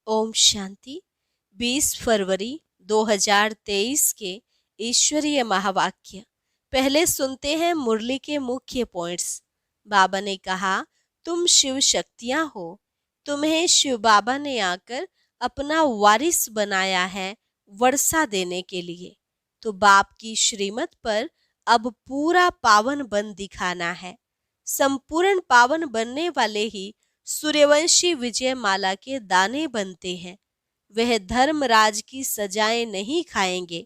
ओम शांति। 20 फरवरी 2023 के ईश्वरीय महावाक्य। पहले सुनते हैं मुरली के मुख्य पॉइंट्स। बाबा ने कहा, तुम शिव शक्तियां हो। तुम्हें शिव बाबा ने आकर अपना वारिस बनाया है वर्षा देने के लिए। तो बाप की श्रीमत पर अब पूरा पावन बन दिखाना है। संपूर्ण पावन बनने वाले ही सूर्यवंशी विजय माला के दाने बनते हैं। वह धर्मराज की सजाएं नहीं खाएंगे।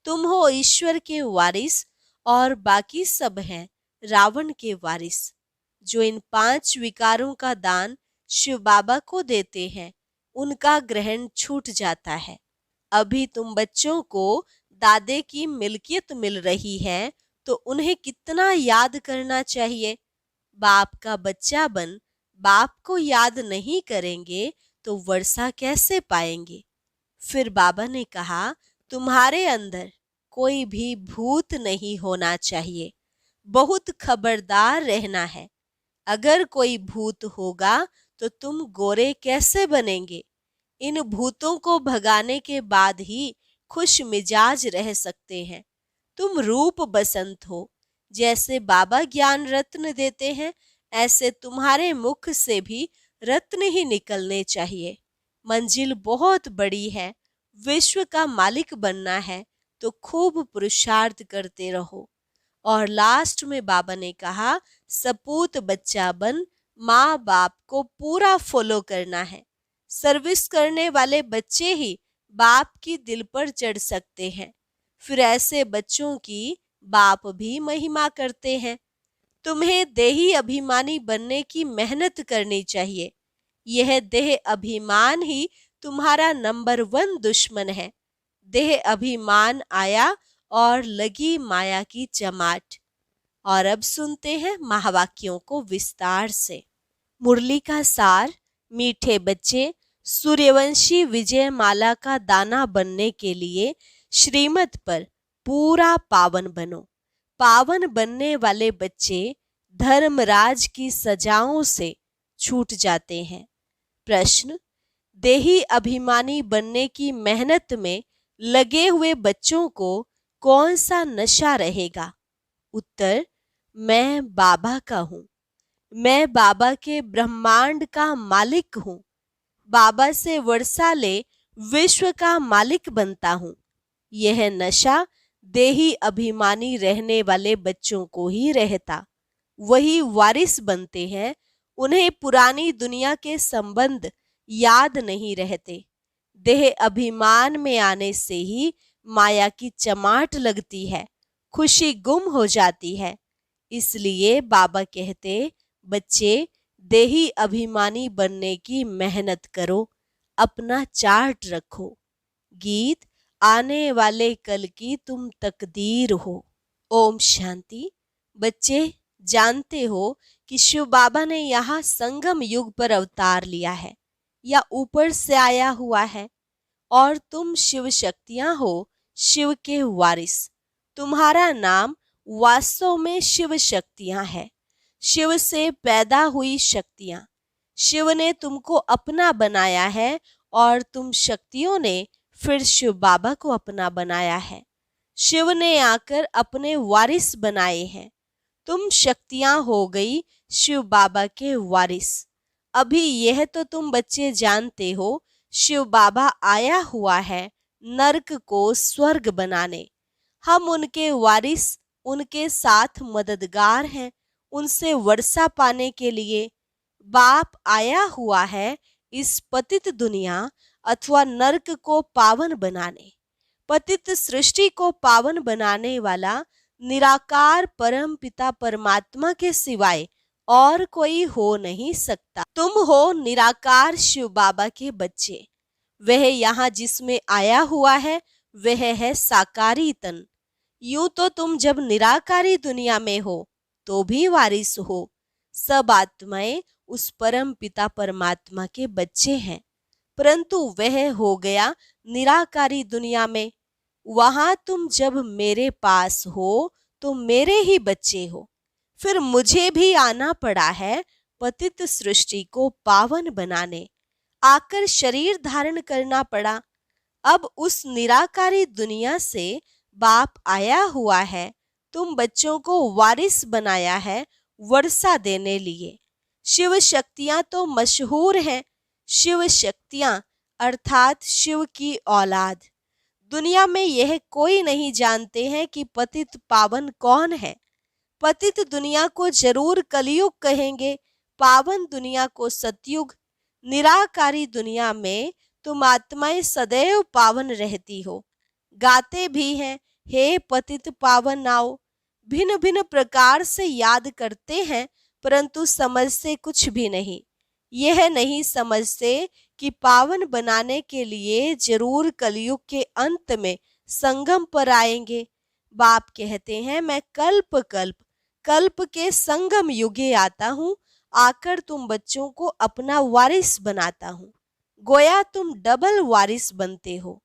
तुम हो ईश्वर के वारिस और बाकी सब हैं रावण के वारिस। जो इन 5 विकारों का दान शिव बाबा को देते हैं, उनका ग्रहण छूट जाता है। अभी तुम बच्चों को दादे की मिल्कियत मिल रही है, तो उन्हें कितना याद करना चाहिए। बाप का बच्चा बन बाप को याद नहीं करेंगे तो वर्षा कैसे पाएंगे। फिर बाबा ने कहा, तुम्हारे अंदर कोई भी भूत नहीं होना चाहिए। बहुत खबरदार रहना है। अगर कोई भूत होगा तो तुम गोरे कैसे बनेंगे। इन भूतों को भगाने के बाद ही खुश मिजाज रह सकते हैं। तुम रूप बसंत हो। जैसे बाबा ज्ञान रत्न देते हैं, ऐसे तुम्हारे मुख से भी रत्न ही निकलने चाहिए। मंजिल बहुत बड़ी है। विश्व का मालिक बनना है तो खूब पुरुषार्थ करते रहो। और लास्ट में बाबा ने कहा, सपूत बच्चा बन माँ बाप को पूरा फॉलो करना है। सर्विस करने वाले बच्चे ही बाप की दिल पर चढ़ सकते हैं। फिर ऐसे बच्चों की बाप भी महिमा करते हैं। तुम्हें देही अभिमानी बनने की मेहनत करनी चाहिए। यह देह अभिमान ही तुम्हारा नंबर 1 दुश्मन है। देह अभिमान आया और लगी माया की चमाट। और अब सुनते हैं महावाक्यों को विस्तार से। मुरली का सार। मीठे बच्चे, सूर्यवंशी विजय माला का दाना बनने के लिए श्रीमत पर पूरा पावन बनो। पावन बनने वाले बच्चे धर्मराज की सजाओं से छूट जाते हैं। प्रश्न, देही अभिमानी बनने की मेहनत में लगे हुए बच्चों को कौन सा नशा रहेगा। उत्तर, मैं बाबा का हूँ। मैं बाबा के ब्रह्मांड का मालिक हूँ। बाबा से वर्षा ले विश्व का मालिक बनता हूँ। यह नशा देही अभिमानी रहने वाले बच्चों को ही रहता। वही वारिस बनते हैं। उन्हें पुरानी दुनिया के संबंध याद नहीं रहते। देह अभिमान में आने से ही माया की चमाट लगती है, खुशी गुम हो जाती है। इसलिए बाबा कहते, बच्चे देही अभिमानी बनने की मेहनत करो, अपना चार्ट रखो। गीत, आने वाले कल की तुम तकदीर हो। ओम शांति। बच्चे जानते हो कि शिव बाबा ने यहाँ संगम युग पर अवतार लिया है या ऊपर से आया हुआ है। और तुम शिव शक्तियां हो, शिव के वारिस। तुम्हारा नाम वास्तव में शिव शक्तियां है। शिव से पैदा हुई शक्तियां। शिव ने तुमको अपना बनाया है और तुम शक्तियों ने फिर शिव बाबा को अपना बनाया है। शिव ने आकर अपने वारिस बनाए हैं। तुम शक्तियां हो गई शिव बाबा के वारिस। अभी यह तो तुम बच्चे जानते हो, शिव बाबा आया हुआ है नरक को स्वर्ग बनाने। हम उनके वारिस, उनके साथ मददगार हैं, उनसे वर्षा पाने के लिए। बाप आया हुआ है इस पतित दुनिया अथवा नरक को पावन बनाने। पतित सृष्टि को पावन बनाने वाला निराकार परम पिता परमात्मा के सिवाय और कोई हो नहीं सकता। तुम हो निराकार शिव बाबा के बच्चे। वह यहाँ जिसमें आया हुआ है वह है साकारी तन। यूं तो तुम जब निराकारी दुनिया में हो तो भी वारिस हो। सब आत्माएं उस परम पिता परमात्मा के बच्चे हैं, परंतु वह हो गया निराकारी दुनिया में। वहां तुम जब मेरे पास हो तो मेरे ही बच्चे हो। फिर मुझे भी आना पड़ा है पतित सृष्टि को पावन बनाने। आकर शरीर धारण करना पड़ा। अब उस निराकारी दुनिया से बाप आया हुआ है, तुम बच्चों को वारिस बनाया है वर्षा देने लिए। शिव शक्तियां तो मशहूर हैं। शिव शक्तियां अर्थात शिव की औलाद। दुनिया में यह कोई नहीं जानते हैं कि पतित पावन कौन है। पतित दुनिया को जरूर कलयुग कहेंगे, पावन दुनिया को सतयुग। निराकारी दुनिया में तुम आत्माएं सदैव पावन रहती हो। गाते भी हैं, हे पतित पावन आओ। भिन्न भिन्न प्रकार से याद करते हैं, परंतु समझते कुछ भी नहीं। यह नहीं समझते कि पावन बनाने के लिए जरूर कलयुग के अंत में संगम पर आएंगे। बाप कहते हैं, मैं कल्प कल्प कल्प के संगम युगे आता हूँ, आकर तुम बच्चों को अपना वारिस बनाता हूँ। गोया तुम डबल वारिस बनते हो।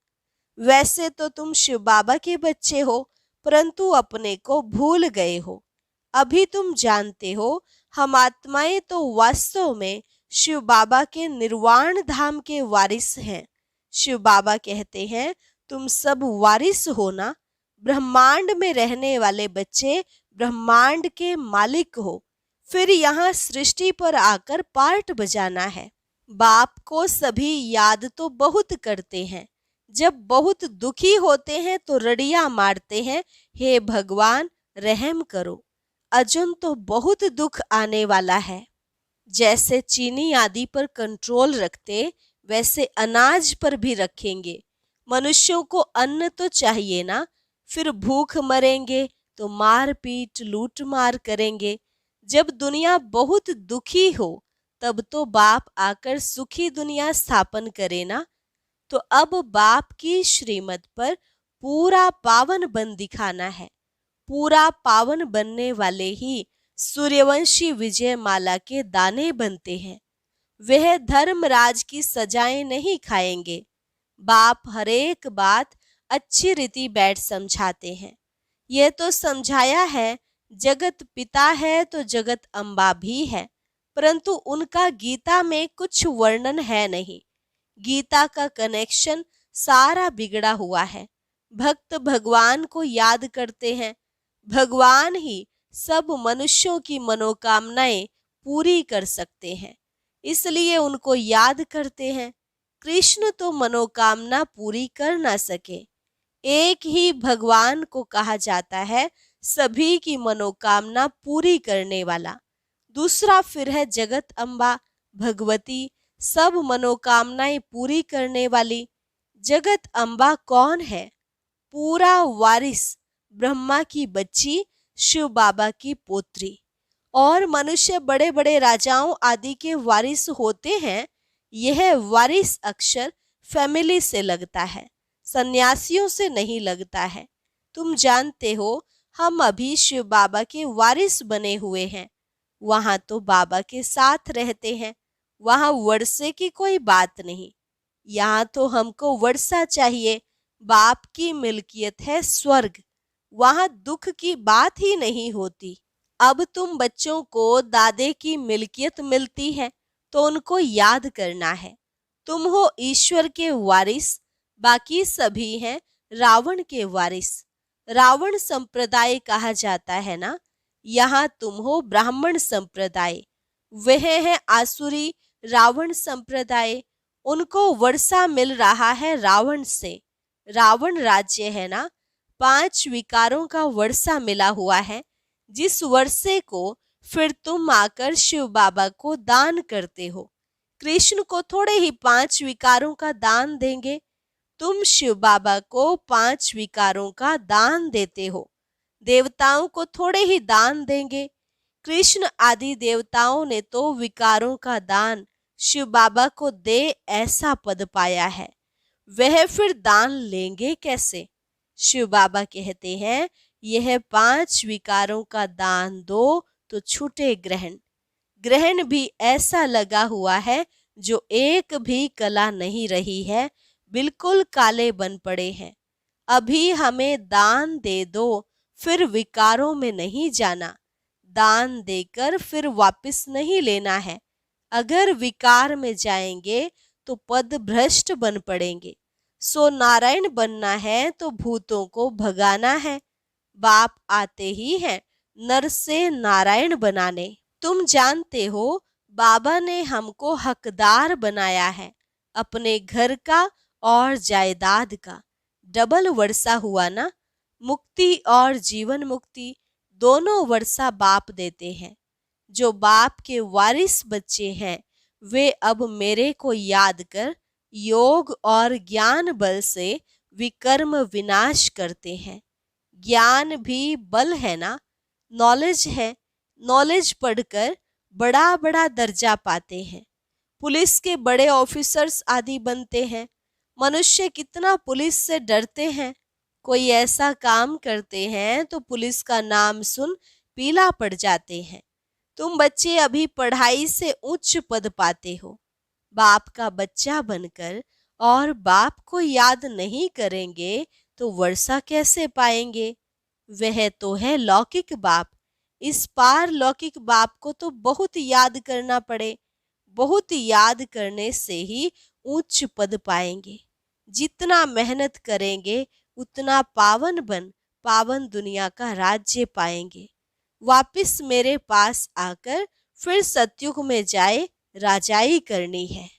वैसे तो तुम शिव बाबा के बच्चे हो, परंतु अपने को भूल गए हो। अभी तुम जानते हो, हम आत्माएं तो वास्तव में शिव बाबा के निर्वाण धाम के वारिस हैं। शिव बाबा कहते हैं, तुम सब वारिस हो ना। ब्रह्मांड में रहने वाले बच्चे ब्रह्मांड के मालिक हो। फिर यहाँ सृष्टि पर आकर पार्ट बजाना है। बाप को सभी याद तो बहुत करते हैं। जब बहुत दुखी होते हैं तो रड़ियां मारते हैं, हे भगवान रहम करो, अजुन तो बहुत दुख आने वाला है। जैसे चीनी आदि पर कंट्रोल रखते, वैसे अनाज पर भी रखेंगे। मनुष्यों को अन्न तो चाहिए ना, फिर भूख मरेंगे तो मार पीट लूट मार करेंगे। जब दुनिया बहुत दुखी हो, तब तो बाप आकर सुखी दुनिया स्थापन करे ना। तो अब बाप की श्रीमत पर पूरा पावन बन दिखाना है। पूरा पावन बनने वाले ही सूर्यवंशी विजय माला के दाने बनते हैं। वह धर्मराज की सजाएं नहीं खाएंगे। बाप हरेक बात अच्छी रीति बैठ समझाते हैं। यह तो समझाया है, जगत पिता है तो जगत अम्बा भी है, परंतु उनका गीता में कुछ वर्णन है नहीं। गीता का कनेक्शन सारा बिगड़ा हुआ है। भक्त भगवान को याद करते हैं। भगवान ही सब मनुष्यों की मनोकामनाएं पूरी कर सकते हैं, इसलिए उनको याद करते हैं। कृष्ण तो मनोकामना पूरी कर ना सके। एक ही भगवान को कहा जाता है सभी की मनोकामना पूरी करने वाला। दूसरा फिर है जगत अम्बा भगवती, सब मनोकामनाएं पूरी करने वाली। जगत अम्बा कौन है? पूरा वारिस, ब्रह्मा की बच्ची, शिव बाबा की पोत्री। और मनुष्य बड़े बड़े राजाओं आदि के वारिस होते हैं। यह वारिस अक्षर फैमिली से लगता है, सन्यासियों से नहीं लगता है। तुम जानते हो, हम अभी शिव बाबा के वारिस बने हुए हैं। वहां तो बाबा के साथ रहते हैं, वहां वर्षे की कोई बात नहीं। यहाँ तो हमको वर्षा चाहिए। बाप की मिल्कियत है स्वर्ग, वहां दुख की बात ही नहीं होती। अब तुम बच्चों को दादे की मिल्कियत मिलती है तो उनको याद करना है। तुम हो ईश्वर के वारिस, बाकी सभी हैं रावण के वारिस। रावण संप्रदाय कहा जाता है ना। यहाँ तुम हो ब्राह्मण संप्रदाय, वह है आसुरी रावण संप्रदाय। उनको वर्षा मिल रहा है रावण से। रावण राज्य है ना, 5 विकारों का वर्षा मिला हुआ है, जिस वर्षे को फिर तुम आकर शिव बाबा को दान करते हो। कृष्ण को थोड़े ही 5 विकारों का दान देंगे, तुम शिव बाबा को 5 विकारों का दान देते हो। देवताओं को थोड़े ही दान देंगे। कृष्ण आदि देवताओं ने तो विकारों का दान शिव बाबा को दे ऐसा पद पाया है, वह फिर दान लेंगे कैसे? शिव बाबा कहते हैं, यह 5 विकारों का दान दो तो छूटे ग्रहण। ग्रहण भी ऐसा लगा हुआ है जो एक भी कला नहीं रही है, बिल्कुल काले बन पड़े हैं। अभी हमें दान दे दो, फिर विकारों में नहीं जाना। दान देकर फिर वापस नहीं लेना है। अगर विकार में जाएंगे तो पद भ्रष्ट बन पड़ेंगे। सो नारायण बनना है तो भूतों को भगाना है। बाप आते ही हैं नर से नारायण बनाने। तुम जानते हो बाबा ने हमको हकदार बनाया है अपने घर का और जायदाद का। डबल वर्षा हुआ ना। मुक्ति और जीवन मुक्ति दोनों वर्षा बाप देते हैं। जो बाप के वारिस बच्चे हैं वे अब मेरे को याद कर योग और ज्ञान बल से विकर्म विनाश करते हैं। ज्ञान भी बल है ना, नॉलेज है। नॉलेज पढ़कर बड़ा बड़ा दर्जा पाते हैं। पुलिस के बड़े ऑफिसर्स आदि बनते हैं। मनुष्य कितना पुलिस से डरते हैं। कोई ऐसा काम करते हैं तो पुलिस का नाम सुन पीला पड़ जाते हैं। तुम बच्चे अभी पढ़ाई से उच्च पद पाते हो। बाप का बच्चा बनकर और बाप को याद नहीं करेंगे तो वर्षा कैसे पाएंगे। वह तो है लौकिक बाप। इस पार लौकिक बाप को तो बहुत याद करना पड़े। बहुत याद करने से ही उच्च पद पाएंगे। जितना मेहनत करेंगे उतना पावन दुनिया का राज्य पाएंगे। वापिस मेरे पास आकर फिर सतयुग में जाए राजाई करनी है।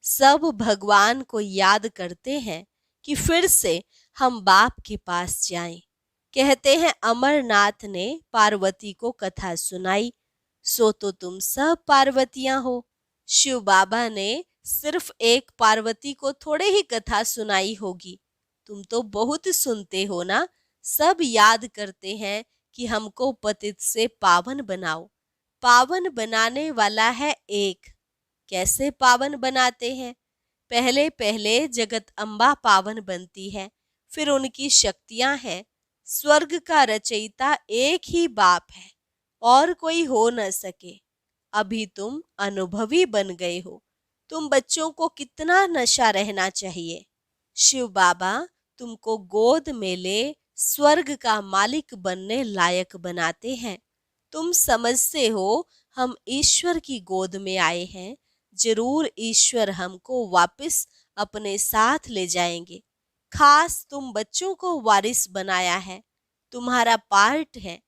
सब भगवान को याद करते हैं कि फिर से हम बाप के पास जाएं। कहते हैं अमरनाथ ने पार्वती को कथा सुनाई, सो तो तुम सब पार्वतियां हो। शिव बाबा ने सिर्फ एक पार्वती को थोड़े ही कथा सुनाई होगी। तुम तो बहुत सुनते हो ना। सब याद करते हैं कि हमको पतित से पावन बनाओ। पावन बनाने वाला है एक। कैसे पावन बनाते हैं? पहले पहले जगत अम्बा पावन बनती है, फिर उनकी शक्तियां हैं। स्वर्ग का रचयिता एक ही बाप है और कोई हो न सके। अभी तुम अनुभवी बन गए हो। तुम बच्चों को कितना नशा रहना चाहिए। शिव बाबा तुमको गोद में ले स्वर्ग का मालिक बनने लायक बनाते हैं। तुम समझते हो हम ईश्वर की गोद में आए हैं। जरूर ईश्वर हमको वापस अपने साथ ले जाएंगे। खास तुम बच्चों को वारिस बनाया है। तुम्हारा पार्ट है।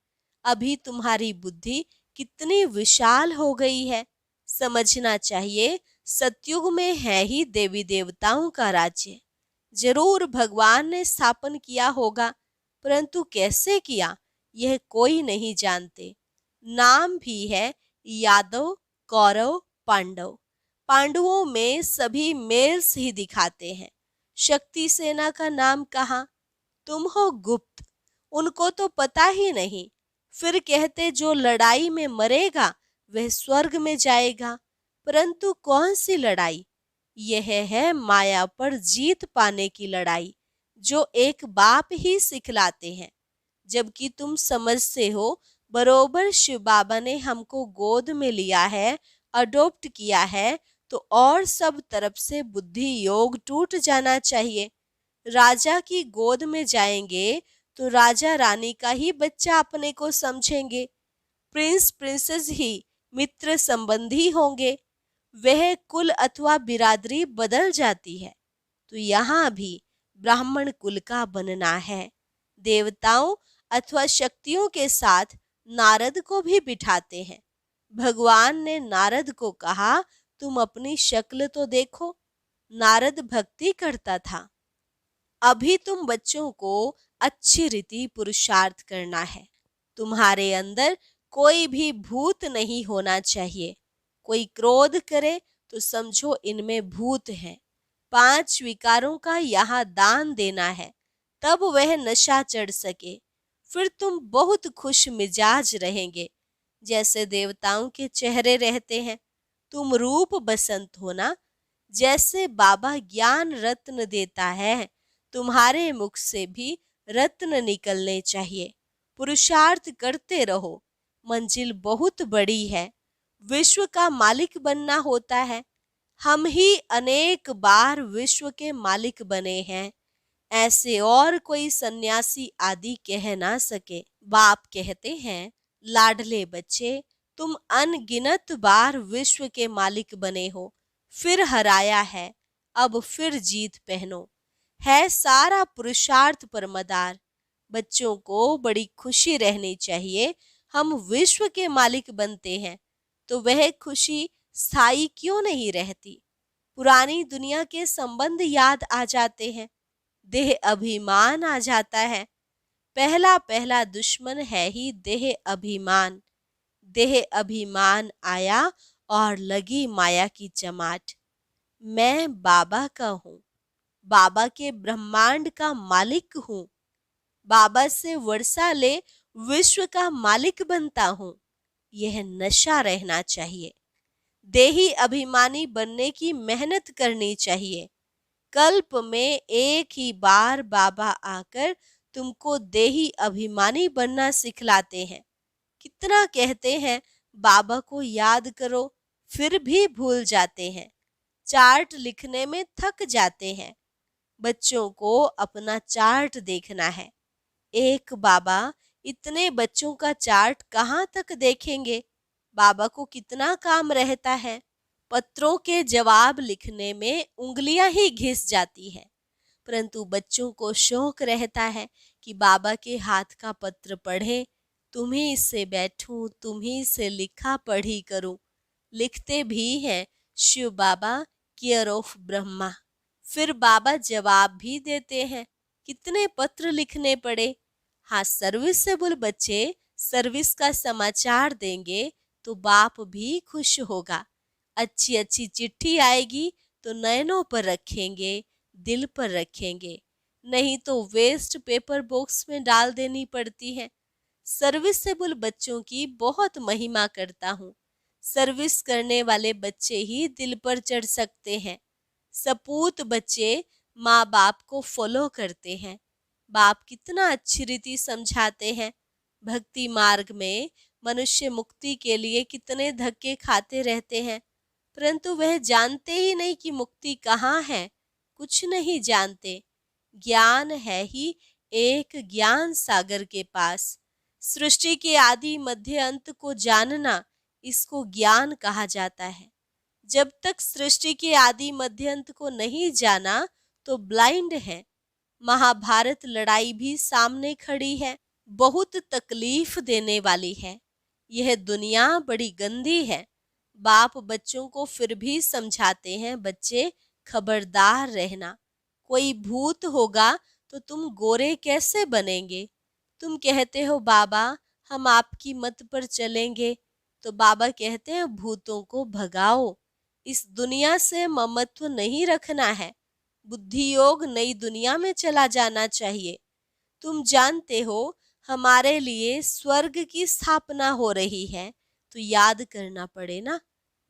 अभी तुम्हारी बुद्धि कितनी विशाल हो गई है। समझना चाहिए सतयुग में है ही देवी देवताओं का राज्य। जरूर भगवान ने स्थापन किया होगा, परंतु कैसे किया यह कोई नहीं जानते। नाम भी है यादव, कौरव, पांडव। पांडवों में सभी मेल्स ही दिखाते हैं। शक्ति सेना का नाम कहाँ? तुम हो गुप्त। उनको तो पता ही नहीं। फिर कहते जो लड़ाई में मरेगा वह स्वर्ग में जाएगा। परंतु कौन सी लड़ाई? यह है माया पर जीत पाने की लड़ाई, जो एक बाप ही सिखलाते हैं। जबकि तुम समझते हो बरोबर शिव बाबा ने हमको गोद में लिया है, अडॉप्ट किया है, तो और सब तरफ से बुद्धि योग टूट जाना चाहिए। राजा की गोद में जाएंगे तो राजा रानी का ही बच्चा अपने को समझेंगे। प्रिंस प्रिंसेस ही मित्र संबंधी होंगे। वह कुल अथवा बिरादरी बदल जाती है। तो यहाँ भी ब्राह्मण कुल का बनना है। देवताओं अथवा शक्तियों के साथ नारद को भी बिठाते हैं। भगवान ने नारद को कहा तुम अपनी शक्ल तो देखो। नारद भक्ति करता था। अभी तुम बच्चों को अच्छी रीति पुरुषार्थ करना है। तुम्हारे अंदर कोई भी भूत नहीं होना चाहिए। कोई क्रोध करे तो समझो इनमें भूत है। 5 विकारों का यहाँ दान देना है, तब वह नशा चढ़ सके। फिर तुम बहुत खुश मिजाज रहेंगे, जैसे देवताओं के चेहरे रहते हैं। तुम रूप बसंत हो ना। जैसे बाबा ज्ञान रत्न देता है, तुम्हारे मुख से भी रत्न निकलने चाहिए। पुरुषार्थ करते रहो। मंजिल बहुत बड़ी है। विश्व का मालिक बनना होता है। हम ही अनेक बार विश्व के मालिक बने हैं। ऐसे और कोई सन्यासी आदि कह ना सके। बाप कहते हैं लाडले बच्चे, तुम अनगिनत बार विश्व के मालिक बने हो, फिर हराया है, अब फिर जीत पहनो। है सारा पुरुषार्थ पर मदार। बच्चों को बड़ी खुशी रहनी चाहिए। हम विश्व के मालिक बनते हैं तो वह खुशी स्थायी क्यों नहीं रहती? पुरानी दुनिया के संबंध याद आ जाते हैं, देह अभिमान आ जाता है। पहला पहला दुश्मन है ही देह अभिमान। देह अभिमान आया और लगी माया की चमाट। मैं बाबा का हूँ, बाबा के ब्रह्मांड का मालिक हूँ। बाबा से वर्षा ले विश्व का मालिक बनता हूँ। यह नशा रहना चाहिए। देही अभिमानी बनने की मेहनत करनी चाहिए। कल्प में एक ही बार बाबा आकर तुमको देही अभिमानी बनना सिखलाते हैं। कितना कहते हैं बाबा को याद करो, फिर भी भूल जाते हैं। चार्ट लिखने में थक जाते हैं। बच्चों को अपना चार्ट देखना है। एक बाबा इतने बच्चों का चार्ट कहाँ तक देखेंगे? बाबा को कितना काम रहता है। पत्रों के जवाब लिखने में उंगलियां ही घिस जाती है, परंतु बच्चों को शौक रहता है कि बाबा के हाथ का पत्र पढ़ें। तुम्ही से बैठूं, तुम्ही से लिखा पढ़ी करूं। लिखते भी हैं शिव बाबा केयर ऑफ ब्रह्मा। फिर बाबा जवाब भी देते हैं। कितने पत्र लिखने पड़े। हाँ, सर्विसेबल बच्चे सर्विस का समाचार देंगे तो बाप भी खुश होगा। अच्छी अच्छी चिट्ठी आएगी तो नयनों पर रखेंगे, दिल पर रखेंगे, नहीं तो वेस्ट पेपर बॉक्स में डाल देनी पड़ती है। सर्विसेबल बच्चों की बहुत महिमा करता हूँ। सर्विस करने वाले बच्चे ही दिल पर चढ़ सकते हैं। सपूत बच्चे माँ बाप को फॉलो करते हैं। बाप कितना अच्छी रीति समझाते हैं। भक्ति मार्ग में मनुष्य मुक्ति के लिए कितने धक्के खाते रहते हैं, परंतु वह जानते ही नहीं कि मुक्ति कहाँ है। कुछ नहीं जानते। ज्ञान है ही एक ज्ञान सागर के पास। सृष्टि के आदि मध्य अंत को जानना, इसको ज्ञान कहा जाता है। जब तक सृष्टि के आदि मध्य अंत को नहीं जाना तो ब्लाइंड है। महाभारत लड़ाई भी सामने खड़ी है, बहुत तकलीफ देने वाली है। यह दुनिया बड़ी गंदी है। बाप बच्चों को फिर भी समझाते हैं, बच्चे खबरदार रहना। कोई भूत होगा तो तुम गोरे कैसे बनेंगे? तुम कहते हो बाबा हम आपकी मत पर चलेंगे, तो बाबा कहते हैं भूतों को भगाओ। इस दुनिया से ममत्व नहीं रखना है। बुद्धि योग नई दुनिया में चला जाना चाहिए। तुम जानते हो हमारे लिए स्वर्ग की स्थापना हो रही है, तो याद करना पड़े ना।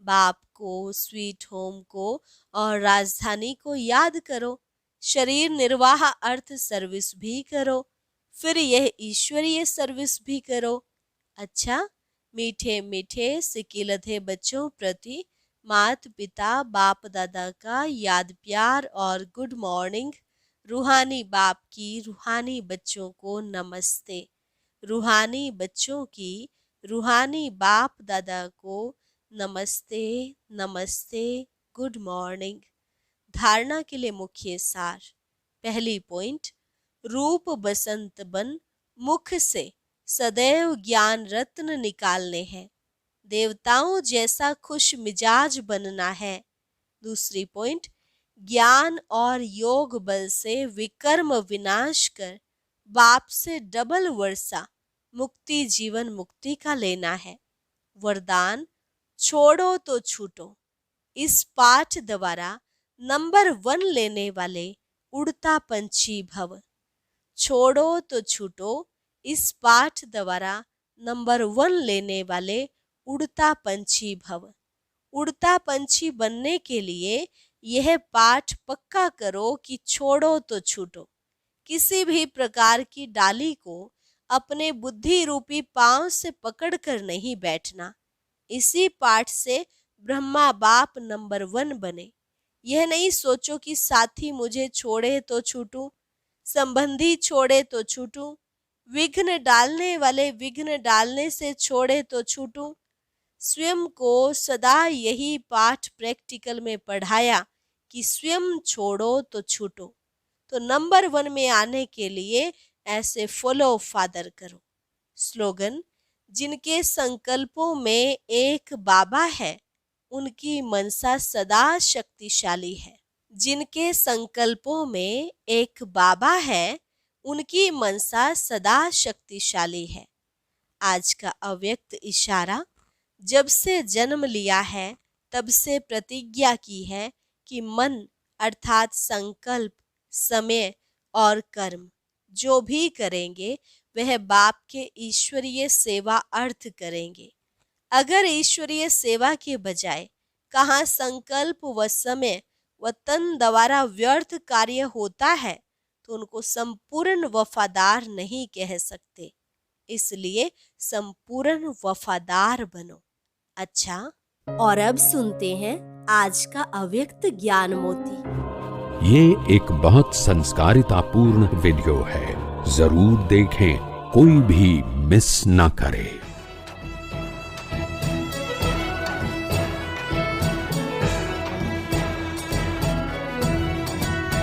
बाप को, स्वीट होम को और राजधानी को याद करो। शरीर निर्वाह अर्थ सर्विस भी करो, फिर यह ईश्वरीय सर्विस भी करो। अच्छा, मीठे मीठे सिकिलधे बच्चों प्रति माता पिता बाप दादा का याद प्यार और गुड मॉर्निंग। रूहानी बाप की रूहानी बच्चों को नमस्ते। रूहानी बच्चों की रूहानी बाप दादा को नमस्ते नमस्ते, गुड मॉर्निंग। धारणा के लिए मुख्य सार। पहली पॉइंट, रूप बसंत बन मुख से सदैव ज्ञान रत्न निकालने हैं। देवताओं जैसा खुश मिजाज बनना है। दूसरी पॉइंट, ज्ञान और योग बल से विकर्म विनाश कर बाप से डबल वर्षा मुक्ति जीवन मुक्ति का लेना है। वरदान, छोड़ो तो छूटो। इस पाठ द्वारा नंबर 1 लेने वाले उड़ता पंछी भव। छोड़ो तो छूटो, इस पाठ द्वारा नंबर 1 लेने वाले उड़ता पंछी भव। उड़ता पंछी बनने के लिए यह पाठ पक्का करो कि छोड़ो तो छूटो। किसी भी प्रकार की डाली को अपने बुद्धि रूपी पांव से पकड़कर नहीं बैठना। इसी पाठ से ब्रह्मा बाप नंबर 1 बने। यह नहीं सोचो कि साथी मुझे छोड़े तो छूटूं, संबंधी छोड़े तो छूटूं, विघ्न डालने वाले विघ्न डालने से छोड़े तो छूटूं। स्वयं को सदा यही पाठ प्रैक्टिकल में पढ़ाया कि स्वयं छोड़ो तो छूटो। तो नंबर 1 में आने के लिए ऐसे फॉलो फादर करो। स्लोगन, जिनके संकल्पों में एक बाबा है, उनकी मनसा सदा शक्तिशाली है। जिनके संकल्पों में एक बाबा है, उनकी मनसा सदा शक्तिशाली है। आज का अव्यक्त इशारा, जब से जन्म लिया है तब से प्रतिज्ञा की है कि मन अर्थात संकल्प, समय और कर्म जो भी करेंगे वह बाप के ईश्वरीय सेवा अर्थ करेंगे। अगर ईश्वरीय सेवा के बजाय कहाँ संकल्प व समय व तन द्वारा व्यर्थ कार्य होता है तो उनको संपूर्ण वफादार नहीं कह सकते। इसलिए संपूर्ण वफादार बनो। अच्छा, और अब सुनते हैं आज का अव्यक्त ज्ञान मोती। ये एक बहुत संस्कारितापूर्ण वीडियो है, जरूर देखें, कोई भी मिस ना करे।